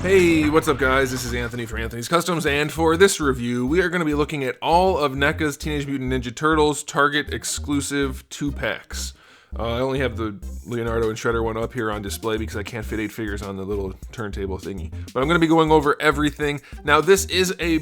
Hey, what's up guys? This is Anthony for Anthony's Customs, and for this review, we are going to be looking at all of NECA's Teenage Mutant Ninja Turtles Target exclusive 2-packs. I only have the Leonardo and Shredder one up here on display because I can't fit 8 figures on the little turntable thingy. But I'm going to be going over everything. Now, this is a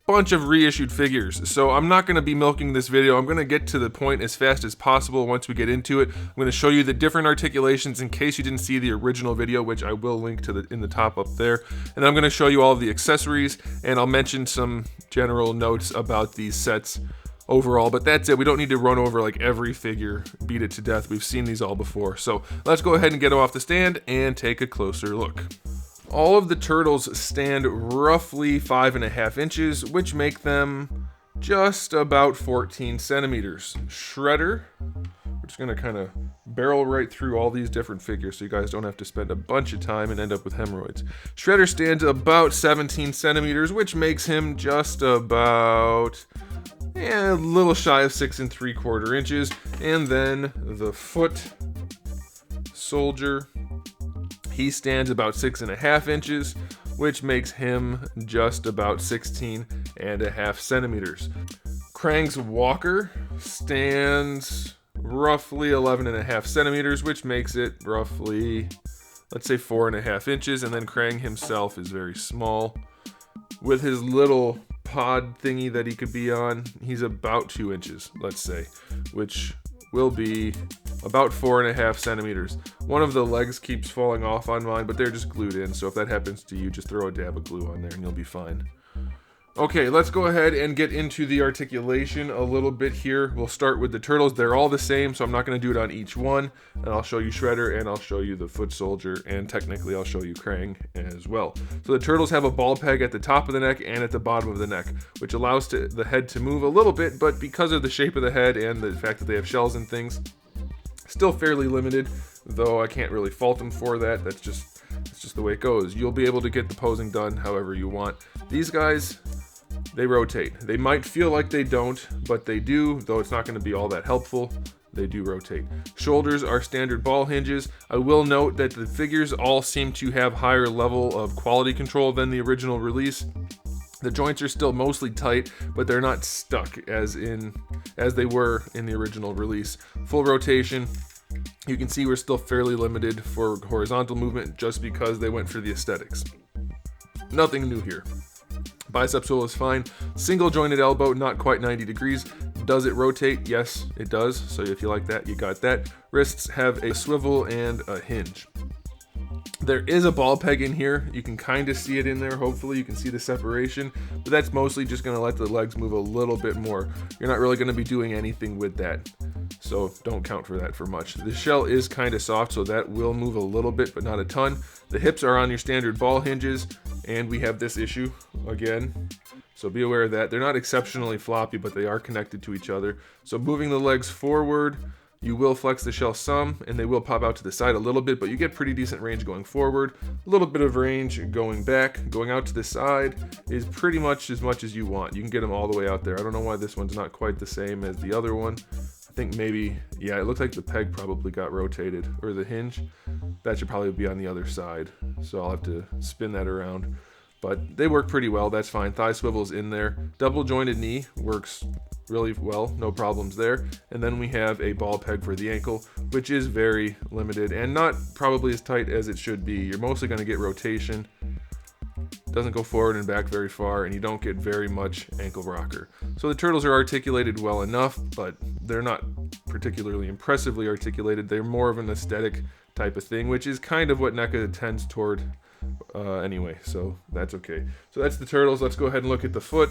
bunch of reissued figures, so I'm not going to be milking this video. I'm going to get to the point as fast as possible once we get into it. I'm going to show you the different articulations in case you didn't see the original video, which I will link to in the top up there. And then I'm going to show you all of the accessories, and I'll mention some general notes about these sets overall, but that's it. We don't need to run over like every figure, beat it to death. We've seen these all before. So let's go ahead and get them off the stand and take a closer look. All of the turtles stand roughly 5.5 inches, which make them just about 14 centimeters. Shredder, we're just gonna kind of barrel right through all these different figures so you guys don't have to spend a bunch of time and end up with hemorrhoids. Shredder stands about 17 centimeters, which makes him just about a little shy of 6 3/4 inches. And then the foot soldier, he stands about 6.5 inches, which makes him just about 16.5 centimeters. Krang's walker stands roughly 11.5 centimeters, which makes it roughly, let's say, 4.5 inches. And then Krang himself is very small. With his little pod thingy that he could be on, he's about 2 inches, let's say, which will be about 4.5 centimeters. One of the legs keeps falling off on mine, but they're just glued in, so if that happens to you, just throw a dab of glue on there and you'll be fine. Okay, let's go ahead and get into the articulation a little bit here. We'll start with the turtles. They're all the same, so I'm not going to do it on each one. And I'll show you Shredder, and I'll show you the foot soldier, and technically I'll show you Krang as well. So the turtles have a ball peg at the top of the neck and at the bottom of the neck, which allows the head to move a little bit, but because of the shape of the head and the fact that they have shells and things, still fairly limited, though I can't really fault them for that. That's just the way it goes. You'll be able to get the posing done however you want. These guys, they rotate. They might feel like they don't, but they do, though it's not going to be all that helpful. They do rotate. Shoulders are standard ball hinges. I will note that the figures all seem to have higher level of quality control than the original release. The joints are still mostly tight, but they're not stuck as they were in the original release. Full rotation. You can see we're still fairly limited for horizontal movement just because they went for the aesthetics. Nothing new here. Bicep swivel is fine. Single jointed elbow, not quite 90 degrees. Does it rotate? Yes, it does. So if you like that, you got that. Wrists have a swivel and a hinge. There is a ball peg in here. You can kind of see it in there. Hopefully you can see the separation, but that's mostly just going to let the legs move a little bit more. You're not really going to be doing anything with that, so don't count for that for much. The shell is kind of soft, so that will move a little bit, but not a ton. The hips are on your standard ball hinges, and we have this issue again, so be aware of that. They're not exceptionally floppy, but they are connected to each other. So moving the legs forward, you will flex the shell some, and they will pop out to the side a little bit, but you get pretty decent range going forward. A little bit of range going back. Going out to the side is pretty much as you want. You can get them all the way out there. I don't know why this one's not quite the same as the other one. I think maybe, yeah, it looks like the peg probably got rotated, or the hinge. That should probably be on the other side, so I'll have to spin that around. But they work pretty well, that's fine. Thigh swivel's in there. Double jointed knee works really well, no problems there. And then we have a ball peg for the ankle, which is very limited and not probably as tight as it should be. You're mostly going to get rotation. Doesn't go forward and back very far, and you don't get very much ankle rocker. So the turtles are articulated well enough, but they're not particularly impressively articulated. They're more of an aesthetic type of thing, which is kind of what NECA tends toward anyway, so that's okay. So that's the turtles. Let's go ahead and look at the foot.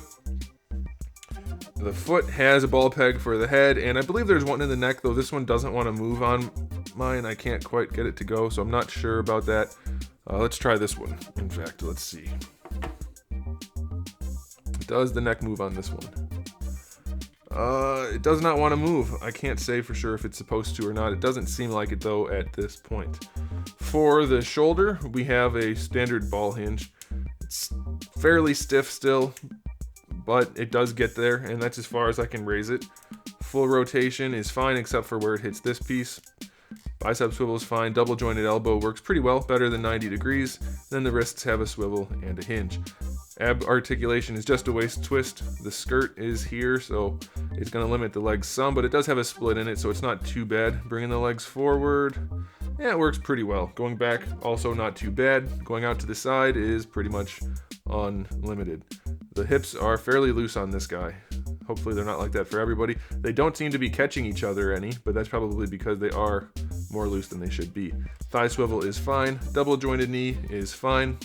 The foot has a ball peg for the head, and I believe there's one in the neck, though this one doesn't want to move on mine. I can't quite get it to go, so I'm not sure about that. Let's try this one. In fact, let's see. Does the neck move on this one? It does not want to move. I can't say for sure if it's supposed to or not. It doesn't seem like it, though, at this point. For the shoulder, we have a standard ball hinge. It's fairly stiff still, but it does get there, and that's as far as I can raise it. Full rotation is fine except for where it hits this piece. Bicep swivel is fine. Double jointed elbow works pretty well, better than 90 degrees. Then the wrists have a swivel and a hinge. Ab articulation is just a waist twist. The skirt is here, so it's going to limit the legs some, but it does have a split in it, so it's not too bad. Bringing the legs forward, yeah, it works pretty well. Going back, also not too bad. Going out to the side is pretty much unlimited. The hips are fairly loose on this guy. Hopefully they're not like that for everybody. They don't seem to be catching each other any, but that's probably because they are more loose than they should be. Thigh swivel is fine. Double jointed knee is fine.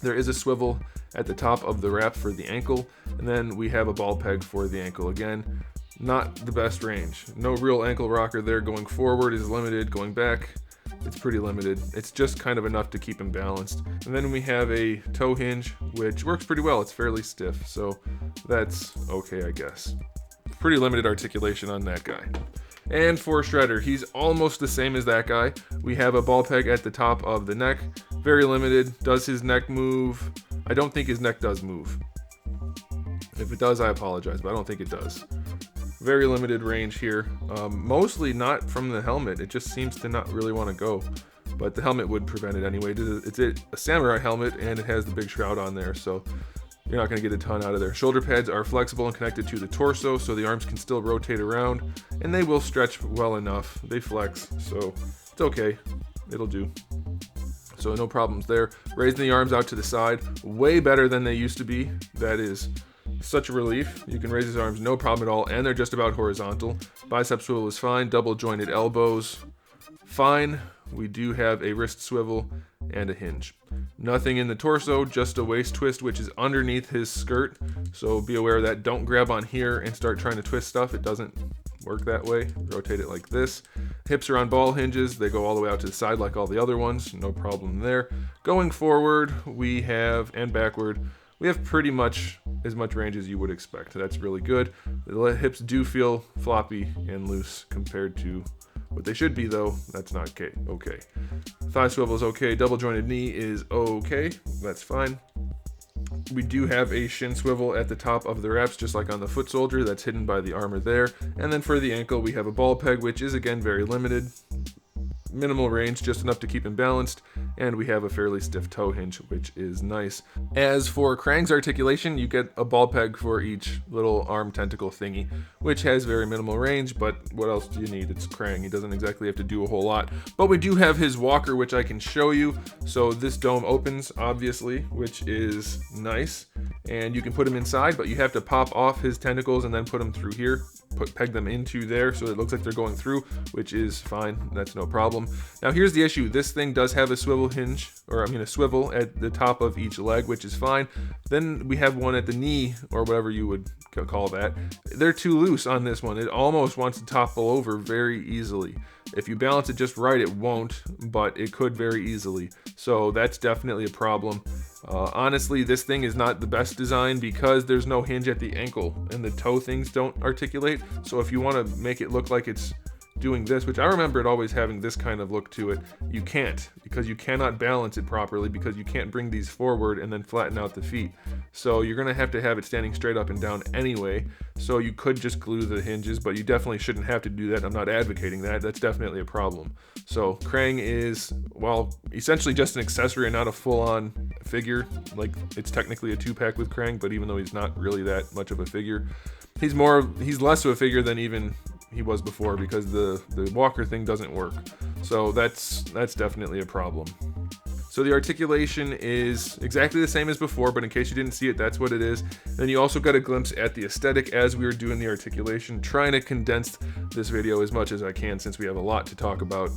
There is a swivel at the top of the wrap for the ankle, and then we have a ball peg for the ankle. Again, not the best range. No real ankle rocker there. Going forward is limited. Going back, it's pretty limited. It's just kind of enough to keep him balanced. And then we have a toe hinge, which works pretty well. It's fairly stiff, so that's okay, I guess. Pretty limited articulation on that guy. And for Shredder, he's almost the same as that guy. We have a ball peg at the top of the neck. Very limited. Does his neck move? I don't think his neck does move. If it does, I apologize, but I don't think it does. Very limited range here. Mostly not from the helmet. It just seems to not really want to go. But the helmet would prevent it anyway. It's a samurai helmet, and it has the big shroud on there, so you're not going to get a ton out of there. Shoulder pads are flexible and connected to the torso, so the arms can still rotate around, and they will stretch well enough. They flex, so it's okay. It'll do. So no problems there. Raising the arms out to the side, way better than they used to be. That is such a relief. You can raise his arms no problem at all, and they're just about horizontal. Bicep swivel is fine. Double jointed elbows, fine. We do have a wrist swivel and a hinge. Nothing in the torso, just a waist twist, which is underneath his skirt. So be aware of that. Don't grab on here and start trying to twist stuff. It doesn't work that way. Rotate it like this. Hips are on ball hinges. They go all the way out to the side like all the other ones. No problem there. Going forward, we have, and backward, we have pretty much as much range as you would expect. That's really good. The hips do feel floppy and loose compared to what they should be, though. That's not okay. Thigh swivel is okay. Double jointed knee is okay. That's fine. We do have a shin swivel at the top of the wraps, just like on the foot soldier. That's hidden by the armor there. And then for the ankle, we have a ball peg, which is again very limited. Minimal range, just enough to keep him balanced, and we have a fairly stiff toe hinge, which is nice. As for Krang's articulation, you get a ball peg for each little arm tentacle thingy, which has very minimal range, but what else do you need? It's Krang. He doesn't exactly have to do a whole lot. But we do have his walker, which I can show you. So this dome opens, obviously, which is nice, and you can put him inside, but you have to pop off his tentacles and then put him through here. Peg them into there so it looks like they're going through, which is fine. That's no problem. Now here's the issue. This thing does have a swivel hinge, or a swivel at the top of each leg, which is fine. Then we have one at the knee, or whatever you would call that. They're too loose on this one. It almost wants to topple over very easily. If you balance it just right, it won't, but it could very easily. So that's definitely a problem. Honestly, this thing is not the best design because there's no hinge at the ankle and the toe things don't articulate. So if you want to make it look like it's doing this, which I remember it always having this kind of look to it, you can't, because you cannot balance it properly, because you can't bring these forward and then flatten out the feet. So you're going to have it standing straight up and down anyway. So you could just glue the hinges, but you definitely shouldn't have to do that. I'm not advocating that. That's definitely a problem. So Krang is, well, essentially just an accessory and not a full-on figure. Like, it's technically a 2-pack with Krang, but even though he's not really that much of a figure, he's less of a figure than even he was before, because the walker thing doesn't work. So that's definitely a problem. So the articulation is exactly the same as before, but in case you didn't see it, that's what it is. Then you also got a glimpse at the aesthetic as we were doing the articulation, trying to condense this video as much as I can since we have a lot to talk about.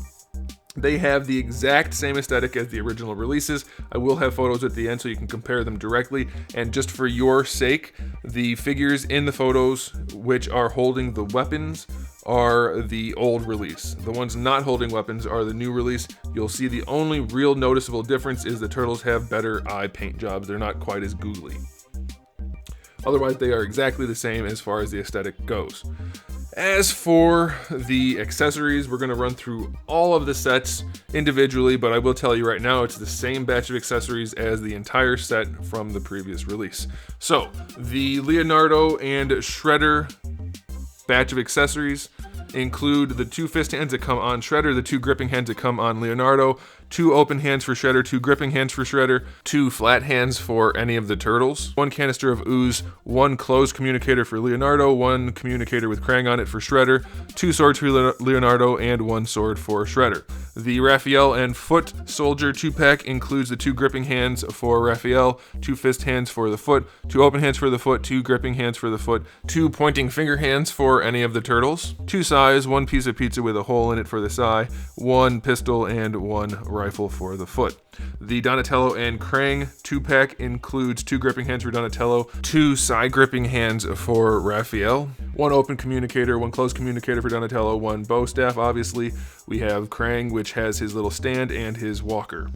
They have the exact same aesthetic as the original releases. I will have photos at the end so you can compare them directly. And just for your sake, the figures in the photos which are holding the weapons are the old release. The ones not holding weapons are the new release. You'll see the only real noticeable difference is the turtles have better eye paint jobs. They're not quite as googly. Otherwise, they are exactly the same as far as the aesthetic goes. As for the accessories, we're going to run through all of the sets individually, but I will tell you right now, it's the same batch of accessories as the entire set from the previous release. So, the Leonardo and Shredder batch of accessories include the 2 fist hands that come on Shredder, the 2 gripping hands that come on Leonardo, 2 open hands for Shredder, 2 gripping hands for Shredder, 2 flat hands for any of the turtles, 1 canister of ooze, 1 closed communicator for Leonardo, 1 communicator with Krang on it for Shredder, 2 swords for Leonardo, and 1 sword for Shredder. The Raphael and Foot Soldier 2-pack includes the 2 gripping hands for Raphael, 2 fist hands for the foot, 2 open hands for the foot, 2 gripping hands for the foot, 2 pointing finger hands for any of the turtles, 2 sais, 1 piece of pizza with a hole in it for the sai, 1 pistol, and 1 rifle for the foot. The Donatello and Krang 2-pack includes 2 gripping hands for Donatello, 2 side gripping hands for Raphael, 1 open communicator, 1 closed communicator for Donatello, 1 bow staff. Obviously, we have Krang, which has his little stand and his walker.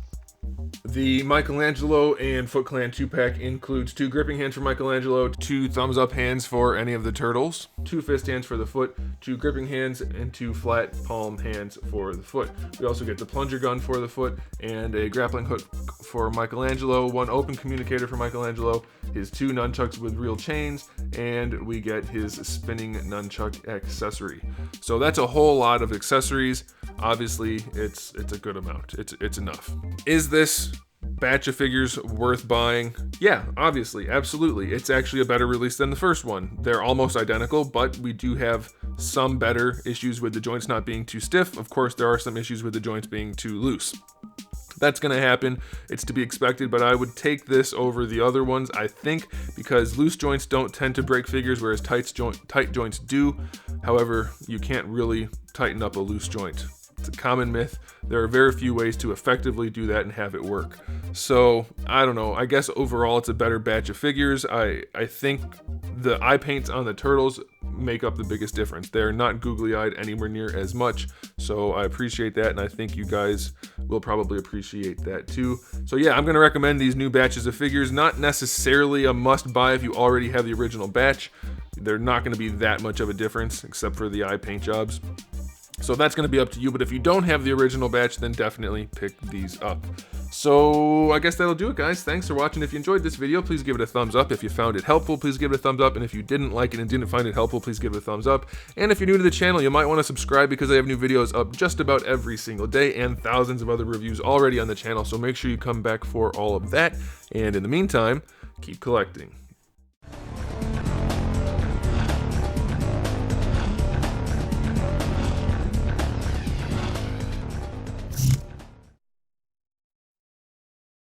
The Michelangelo and Foot Clan 2-pack includes 2 gripping hands for Michelangelo, 2 thumbs up hands for any of the turtles, 2 fist hands for the foot, 2 gripping hands, and 2 flat palm hands for the foot. We also get the plunger gun for the foot and a grappling hook for Michelangelo, 1 open communicator for Michelangelo, his 2 nunchucks with real chains, and we get his spinning nunchuck accessory. So that's a whole lot of accessories. Obviously, it's a good amount. It's enough. Is this batch of figures worth buying? Yeah, obviously, absolutely. It's actually a better release than the first one. They're almost identical, but we do have some better issues with the joints not being too stiff. Of course, there are some issues with the joints being too loose. That's going to happen. It's to be expected, but I would take this over the other ones, I think, because loose joints don't tend to break figures, whereas tight joints do. However, you can't really tighten up a loose joint. It's a common myth. There are very few ways to effectively do that and have it work. So, I don't know. I guess overall it's a better batch of figures. I think the eye paints on the turtles make up the biggest difference. They're not googly-eyed anywhere near as much, so I appreciate that, and I think you guys will probably appreciate that too. So yeah, I'm going to recommend these new batches of figures. Not necessarily a must-buy if you already have the original batch. They're not going to be that much of a difference, except for the eye paint jobs. So that's going to be up to you, but if you don't have the original batch, then definitely pick these up. So I guess that'll do it, guys. Thanks for watching. If you enjoyed this video, please give it a thumbs up. If you found it helpful, please give it a thumbs up. And if you didn't like it and didn't find it helpful, please give it a thumbs up. And if you're new to the channel, you might want to subscribe because I have new videos up just about every single day and thousands of other reviews already on the channel. So make sure you come back for all of that. And in the meantime, keep collecting.